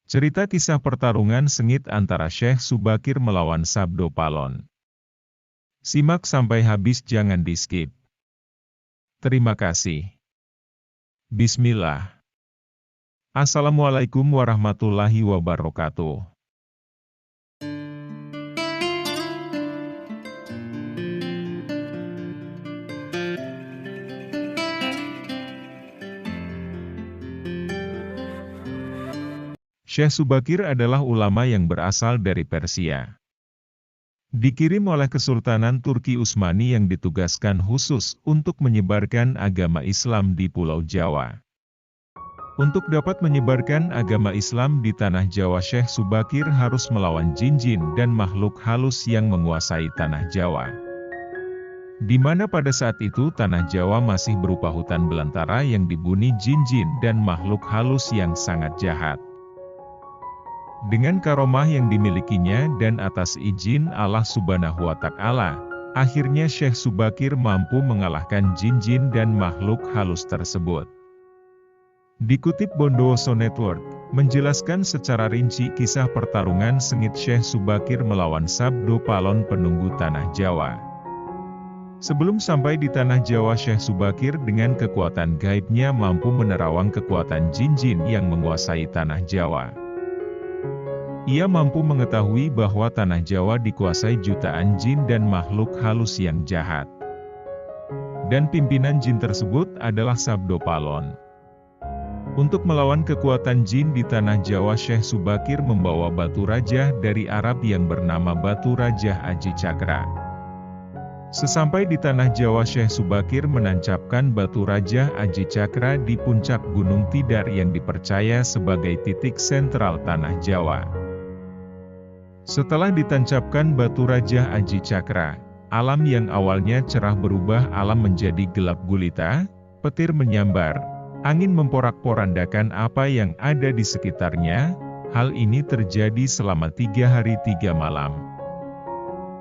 Cerita kisah pertarungan sengit antara Syekh Subakir melawan Sabdo Palon. Simak sampai habis, jangan di-skip. Terima kasih. Bismillah. Assalamualaikum warahmatullahi wabarakatuh. Syekh Subakir adalah ulama yang berasal dari Persia. Dikirim oleh Kesultanan Turki Utsmani yang ditugaskan khusus untuk menyebarkan agama Islam di Pulau Jawa. Untuk dapat menyebarkan agama Islam di tanah Jawa, Syekh Subakir harus melawan jin-jin dan makhluk halus yang menguasai tanah Jawa. Di mana pada saat itu tanah Jawa masih berupa hutan belantara yang dibuni jin-jin dan makhluk halus yang sangat jahat. Dengan karomah yang dimilikinya dan atas izin Allah Subhanahu wa Ta'ala, akhirnya Syekh Subakir mampu mengalahkan jin-jin dan makhluk halus tersebut. Dikutip Bondowoso Network, menjelaskan secara rinci kisah pertarungan sengit Syekh Subakir melawan Sabdo Palon penunggu tanah Jawa. Sebelum sampai di tanah Jawa, Syekh Subakir dengan kekuatan gaibnya mampu menerawang kekuatan jin-jin yang menguasai tanah Jawa. Ia mampu mengetahui bahwa tanah Jawa dikuasai jutaan jin dan makhluk halus yang jahat. Dan pimpinan jin tersebut adalah Sabdo Palon. Untuk melawan kekuatan jin di tanah Jawa, Syekh Subakir membawa batu raja dari Arab yang bernama Batu Raja Aji Cakra. Sesampai di tanah Jawa, Syekh Subakir menancapkan Batu Raja Aji Cakra di puncak Gunung Tidar yang dipercaya sebagai titik sentral tanah Jawa. Setelah ditancapkan Batu Raja Aji Cakra, alam yang awalnya cerah berubah alam menjadi gelap gulita, petir menyambar, angin memporak-porandakan apa yang ada di sekitarnya. Hal ini terjadi selama 3 hari 3 malam.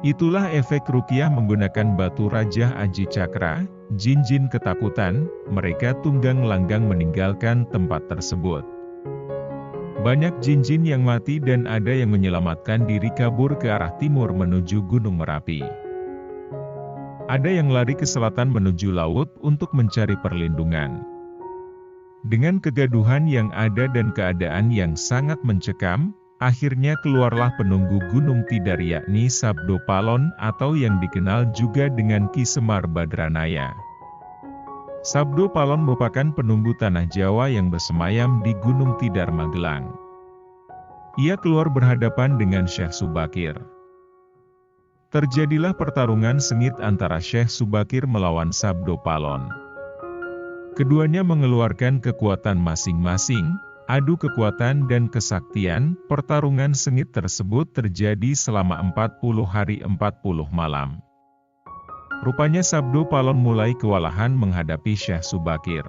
Itulah efek ruqyah menggunakan Batu Raja Aji Cakra. Jin-jin ketakutan, mereka tunggang langgang meninggalkan tempat tersebut. Banyak jin-jin yang mati dan ada yang menyelamatkan diri kabur ke arah timur menuju Gunung Merapi. Ada yang lari ke selatan menuju laut untuk mencari perlindungan. Dengan kegaduhan yang ada dan keadaan yang sangat mencekam, akhirnya keluarlah penunggu Gunung Tidar, yakni Sabdo Palon atau yang dikenal juga dengan Ki Semar Badranaya. Sabdo Palon merupakan penunggu tanah Jawa yang bersemayam di Gunung Tidar, Magelang. Ia keluar berhadapan dengan Syekh Subakir. Terjadilah pertarungan sengit antara Syekh Subakir melawan Sabdo Palon. Keduanya mengeluarkan kekuatan masing-masing, adu kekuatan dan kesaktian. Pertarungan sengit tersebut terjadi selama 40 hari 40 malam. Rupanya Sabdo Palon mulai kewalahan menghadapi Syekh Subakir.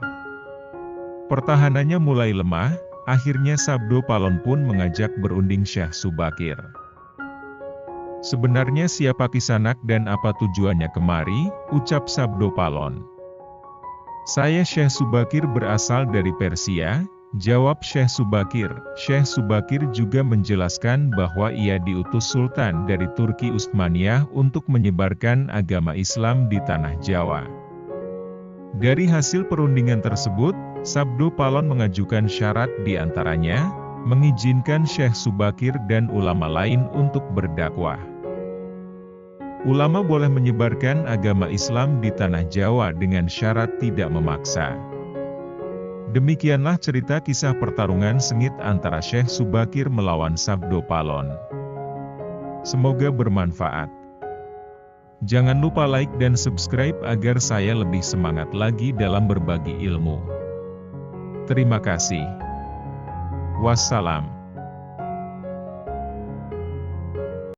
Pertahanannya mulai lemah, akhirnya Sabdo Palon pun mengajak berunding Syekh Subakir. Sebenarnya siapa Kisanak dan apa tujuannya kemari, ucap Sabdo Palon. Saya Syekh Subakir berasal dari Persia, jawab Syekh Subakir. Syekh Subakir juga menjelaskan bahwa ia diutus Sultan dari Turki Utsmaniyah untuk menyebarkan agama Islam di tanah Jawa. Dari hasil perundingan tersebut, Sabdo Palon mengajukan syarat diantaranya, mengizinkan Syekh Subakir dan ulama lain untuk berdakwah. Ulama boleh menyebarkan agama Islam di tanah Jawa dengan syarat tidak memaksa. Demikianlah cerita kisah pertarungan sengit antara Syekh Subakir melawan Sabdo Palon. Semoga bermanfaat. Jangan lupa like dan subscribe agar saya lebih semangat lagi dalam berbagi ilmu. Terima kasih. Wassalam.